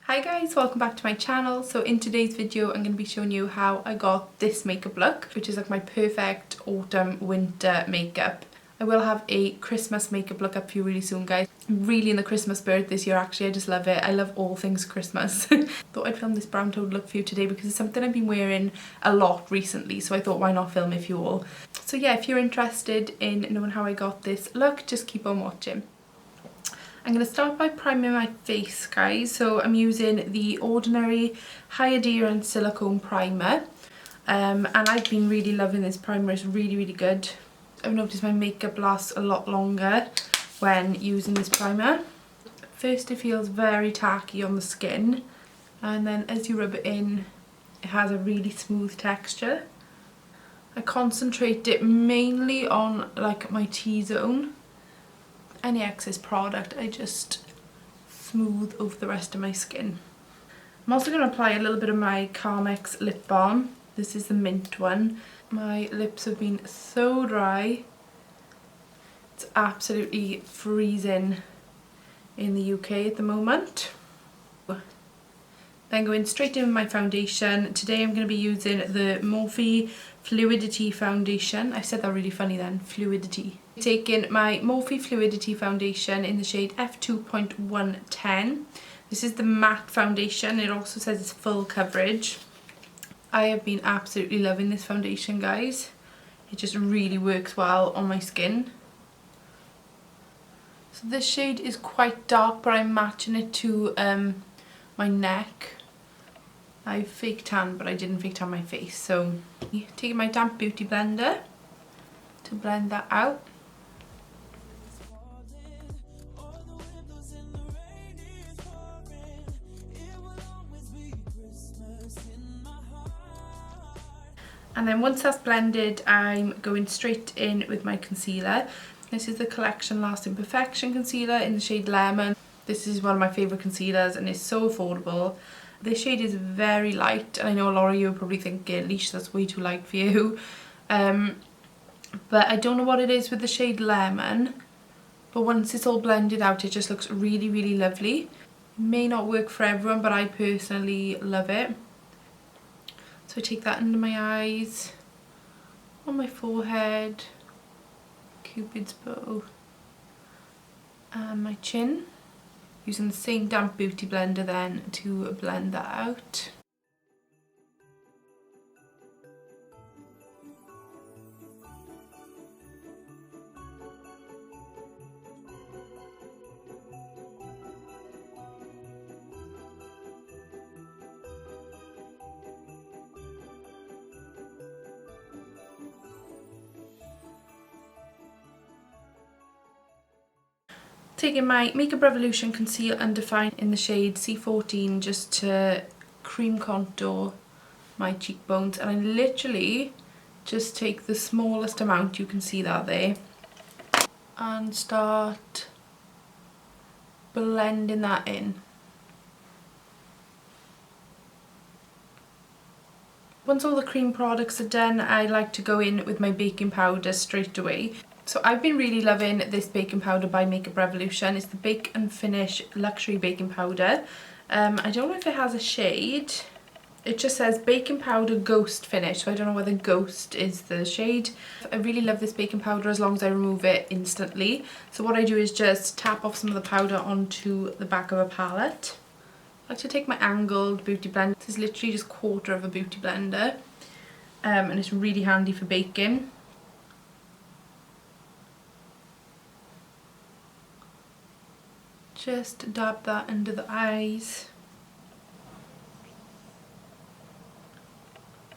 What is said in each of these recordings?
Hi guys, welcome back to my channel. So in today's video I'm going to be showing you how I got this makeup look, which is like my perfect autumn winter makeup. I will have a Christmas makeup look up for you really soon, guys. I'm really in the Christmas spirit this year actually. I just love it. I love all things Christmas. Thought I'd film this brown toad look for you today because it's something I've been wearing a lot recently, so I thought why not film it for you all. So yeah, if you're interested in knowing how I got this look, just keep on watching. I'm going to start by priming my face, guys. So I'm using the Ordinary High Adherence Silicone Primer. And I've been really loving this primer. It's really good. I've noticed my makeup lasts a lot longer when using this primer. First it feels very tacky on the skin, and then as you rub it in, it has a really smooth texture. I concentrate it mainly on like my T-zone. Any excess product I just smooth over the rest of my skin. I'm also going to apply a little bit of my Carmex lip balm. This is the mint one. My lips have been so dry. It's absolutely freezing in the UK at the moment. Then going straight in with my foundation. Today I'm going to be using the Morphe Fluidity foundation. I said that really funny then, fluidity. Taking my Morphe Fluidity foundation in the shade F2.110. This is the matte foundation. It also says it's full coverage. I have been absolutely loving this foundation, guys. It just really works well on my skin. So this shade is quite dark, but I'm matching it to my neck. I fake tan, but I didn't fake tan my face. So taking my damp beauty blender to blend that out. And then once that's blended, I'm going straight in with my concealer. This is the Collection Lasting Perfection concealer in the shade Lemon. This is one of my favourite concealers and it's so affordable. This shade is very light, and I know a lot of you are probably thinking, Leash, that's way too light for you. But I don't know what it is with the shade Lemon, but once it's all blended out, it just looks really lovely. It may not work for everyone, but I personally love it. So I take that under my eyes, on my forehead, Cupid's bow, and my chin. Using the same damp beauty blender then to blend that out. Taking my Makeup Revolution Conceal and Define in the shade C14 just to cream contour my cheekbones, and I literally just take the smallest amount, you can see that there, and start blending that in. Once all the cream products are done, I like to go in with my baking powder straight away. So I've been really loving this baking powder by Makeup Revolution. It's the Bake and Finish Luxury Baking Powder. I don't know if it has a shade. It just says Baking Powder Ghost Finish, so I don't know whether Ghost is the shade. I really love this baking powder as long as I remove it instantly. So what I do is just tap off some of the powder onto the back of a palette. I like to take my angled beauty blender. This is literally just 1/4 of a beauty blender, and it's really handy for baking. Just dab that under the eyes,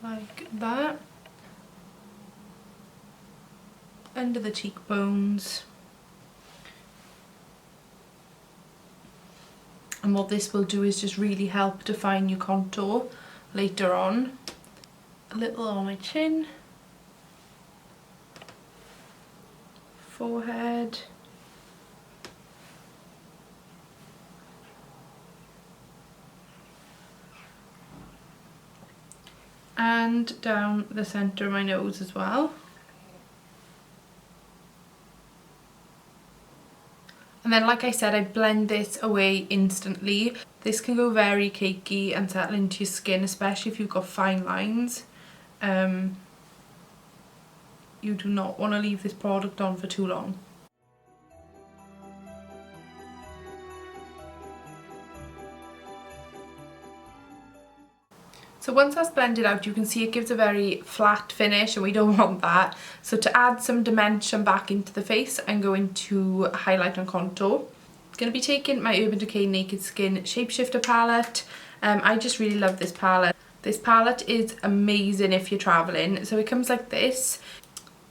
like that, under the cheekbones. And what this will do is just really help define your contour later on. A little on my chin, forehead, and down the centre of my nose as well. And then, like I said, I blend this away instantly. This can go very cakey and settle into your skin, especially if you've got fine lines. You do not want to leave this product on for too long. So once that's blended out, you can see it gives a very flat finish and we don't want that. So to add some dimension back into the face, I'm going to highlight and contour. I'm going to be taking my Urban Decay Naked Skin Shapeshifter palette. I just really love this palette. This palette is amazing if you're traveling. So it comes like this.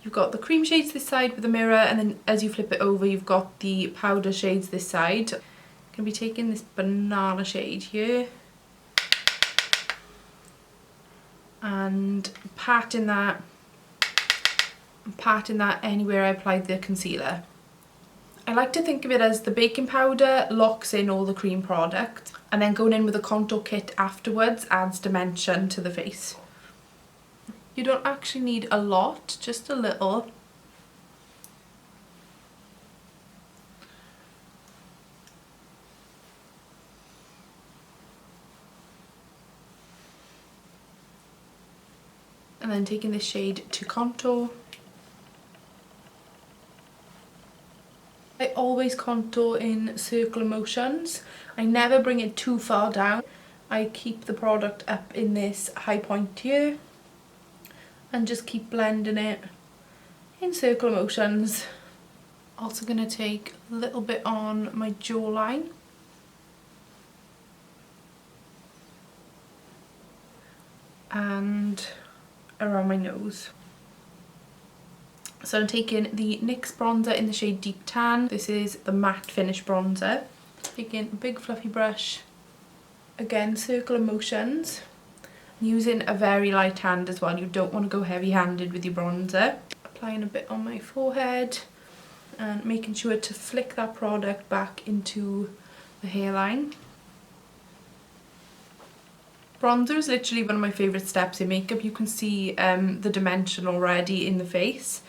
You've got the cream shades this side with the mirror, and then as you flip it over, you've got the powder shades this side. I'm going to be taking this banana shade here and patting that anywhere I applied the concealer. I like to think of it as the baking powder locks in all the cream product, and then going in with a contour kit afterwards adds dimension to the face. You don't actually need a lot, just a little. And then taking this shade to contour. I always contour in circular motions. I never bring it too far down. I keep the product up in this high point here and just keep blending it in circular motions. Also going to take a little bit on my jawline. And around my nose. So I'm taking the NYX bronzer in the shade Deep Tan. This is the matte finish bronzer. Taking a big fluffy brush, again circular motions. Using a very light hand as well, you don't want to go heavy handed with your bronzer. Applying a bit on my forehead and making sure to flick that product back into the hairline. Bronzer is literally one of my favourite steps in makeup. You can see the dimension already in the face.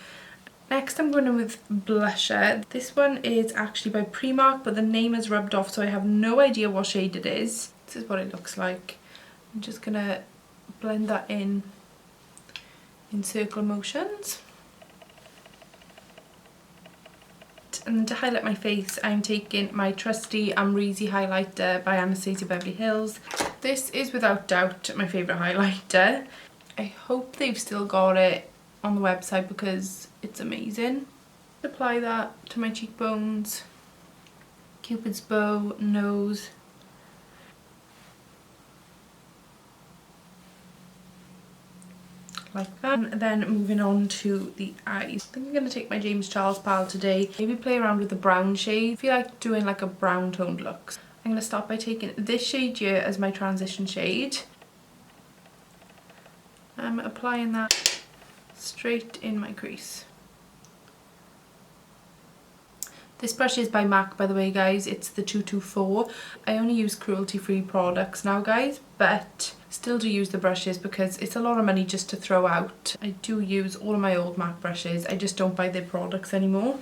Next I'm going in with blusher. This one is actually by Primark, but the name is rubbed off, so I have no idea what shade it is. This is what it looks like. I'm just going to blend that in circular motions. And then to highlight my face, I'm taking my trusty Amrezy highlighter by Anastasia Beverly Hills. This is without doubt my favourite highlighter. I hope they've still got it on the website because it's amazing. Apply that to my cheekbones, Cupid's bow, nose. Like that. And then moving on to the eyes. I think I'm going to take my James Charles palette today, maybe play around with the brown shade. I feel like doing like a brown toned look. I'm going to start by taking this shade here as my transition shade. I'm applying that straight in my crease. This brush is by MAC, by the way, guys. It's the 224. I only use cruelty-free products now, guys, but still do use the brushes because it's a lot of money just to throw out. I do use all of my old MAC brushes. I just don't buy their products anymore.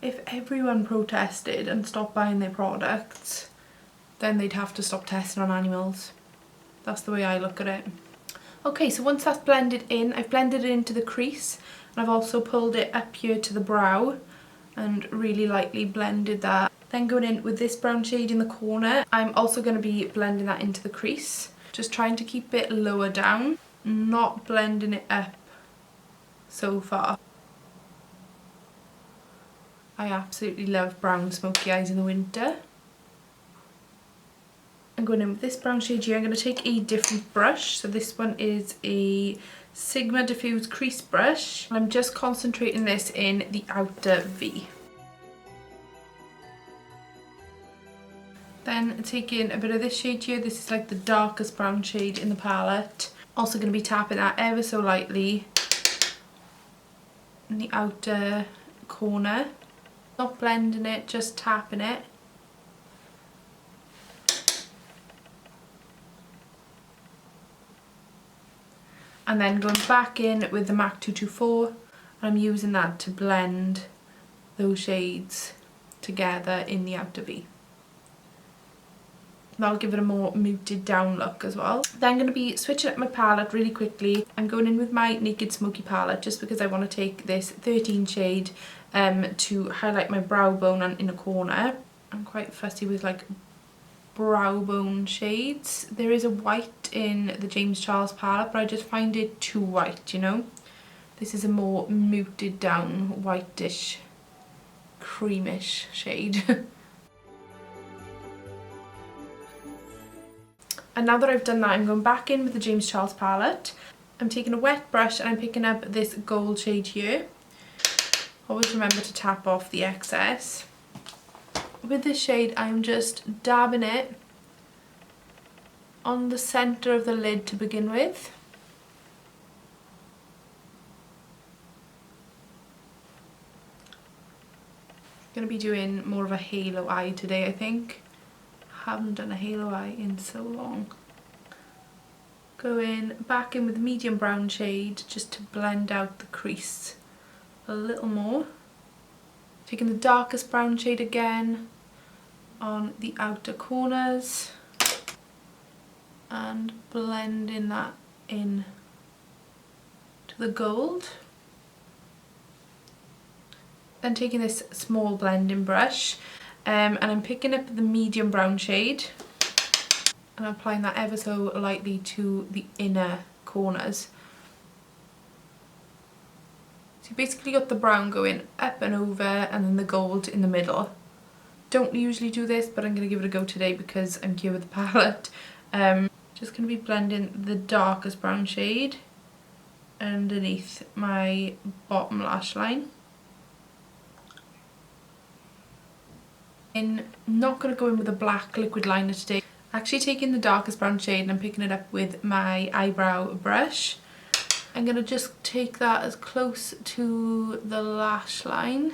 If everyone protested and stopped buying their products, then they'd have to stop testing on animals. That's the way I look at it. Okay, so once that's blended in, I've blended it into the crease, and I've also pulled it up here to the brow and really lightly blended that. Then going in with this brown shade in the corner, I'm also going to be blending that into the crease. Just trying to keep it lower down, not blending it up so far. I absolutely love brown smoky eyes in the winter. I'm going in with this brown shade here. I'm going to take a different brush. So this one is a Sigma Diffuse Crease Brush. I'm just concentrating this in the outer V. Then taking a bit of this shade here. This is like the darkest brown shade in the palette. Also going to be tapping that ever so lightly in the outer corner. Not blending it, just tapping it. And then going back in with the MAC 224, and I'm using that to blend those shades together in the outer V. That'll give it a more muted down look as well. Then I'm going to be switching up my palette really quickly. I'm going in with my Naked Smoky palette just because I want to take this 13 shade to highlight my brow bone and inner corner. I'm quite fussy with like brow bone shades. There is a white in the James Charles palette, but I just find it too white, you know. This is a more muted down, whitish, creamish shade. And now that I've done that, I'm going back in with the James Charles palette. I'm taking a wet brush and I'm picking up this gold shade here. Always remember to tap off the excess. With this shade, I'm just dabbing it on the centre of the lid to begin with. I'm going to be doing more of a halo eye today, I think. Haven't done a halo eye in so long. Going back in with the medium brown shade just to blend out the crease a little more. Taking the darkest brown shade again on the outer corners and blending that in to the gold. Then taking this small blending brush and I'm picking up the medium brown shade and I'm applying that ever so lightly to the inner corners. So you basically got the brown going up and over and then the gold in the middle. Don't usually do this, but I'm going to give it a go today because I'm here with the palette. Just going to be blending the darkest brown shade underneath my bottom lash line. I'm not going to go in with a black liquid liner today. Actually taking the darkest brown shade and I'm picking it up with my eyebrow brush. I'm going to just take that as close to the lash line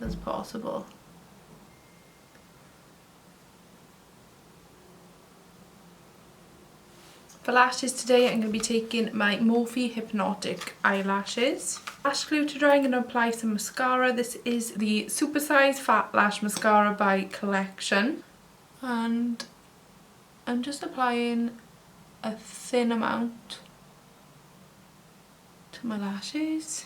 as possible. For lashes today, I'm going to be taking my Morphe Hypnotic eyelashes. Lash glue to dry, I'm going to apply some mascara. This is the Supersize Fat Lash Mascara by Collection. And I'm just applying a thin amount to my lashes.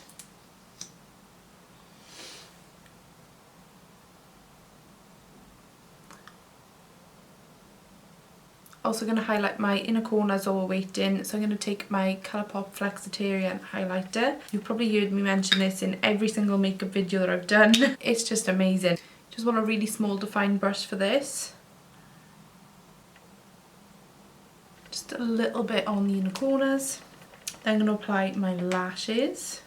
Also going to highlight my inner corners while we're waiting, so I'm going to take my Colourpop Flexitarian highlighter. You've probably heard me mention this in every single makeup video that I've done. It's just amazing. Just want a really small defined brush for this. Just a little bit on the inner corners. Then I'm going to apply my lashes.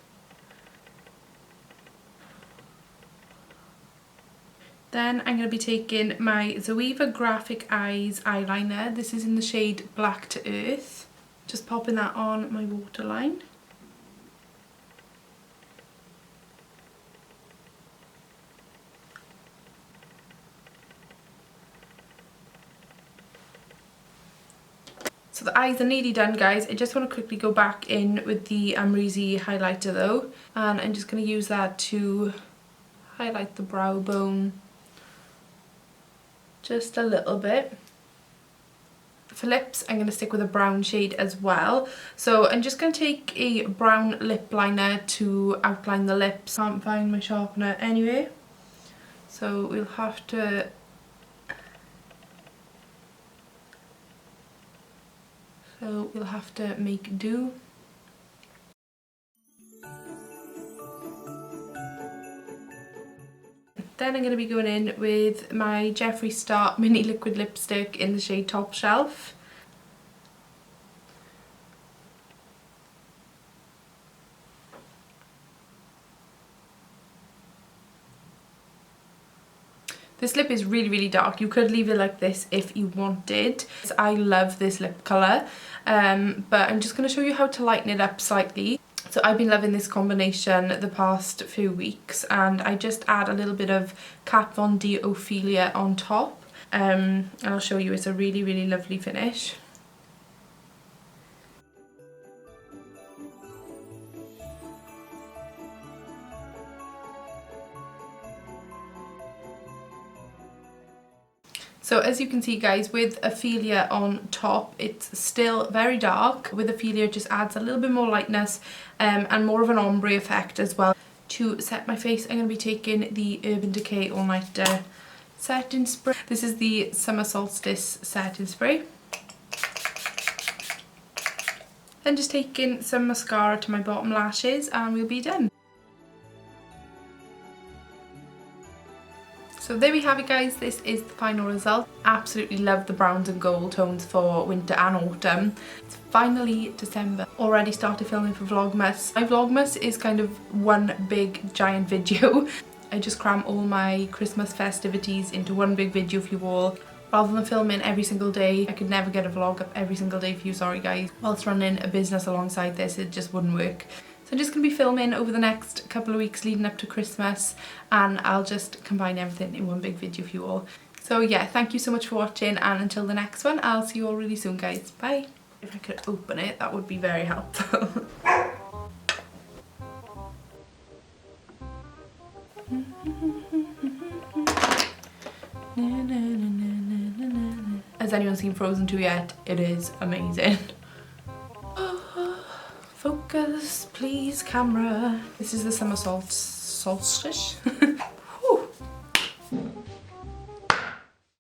Then I'm going to be taking my Zoeva Graphic Eyes eyeliner. This is in the shade Black to Earth. Just popping that on my waterline. So the eyes are nearly done, guys. I just want to quickly go back in with the Amrezy highlighter though. And I'm just going to use that to highlight the brow bone. Just a little bit. For lips, I'm going to stick with a brown shade as well. So I'm just going to take a brown lip liner to outline the lips. Can't find my sharpener anyway. So we'll have to make do. Then I'm going to be going in with my Jeffree Star mini liquid lipstick in the shade Top Shelf. This lip is really, really dark. You could leave it like this if you wanted. I love this lip colour, but I'm just going to show you how to lighten it up slightly. So I've been loving this combination the past few weeks, and I just add a little bit of Kat Von D Ophelia on top, and I'll show you. It's a really, really lovely finish. So as you can see guys, with Ophelia on top, it's still very dark. With Ophelia it just adds a little bit more lightness and more of an ombre effect as well. To set my face, I'm going to be taking the Urban Decay All Nighter setting spray. This is the Summer Solstice setting spray. Then just taking some mascara to my bottom lashes and we'll be done. So there we have it guys, this is the final result. Absolutely love the browns and gold tones for winter and autumn. It's finally December. Already started filming for Vlogmas. My Vlogmas is kind of one big giant video. I just cram all my Christmas festivities into one big video for you all. Rather than filming every single day, I could never get a vlog up every single day for you, sorry guys. Whilst running a business alongside this, it just wouldn't work. So I'm just going to be filming over the next couple of weeks leading up to Christmas, and I'll just combine everything in one big video for you all. So yeah, thank you so much for watching, and until the next one, I'll see you all really soon guys. Bye! If I could open it, that would be very helpful. Has anyone seen Frozen 2 yet? It is amazing. Focus, please, camera. This is the summer solstice.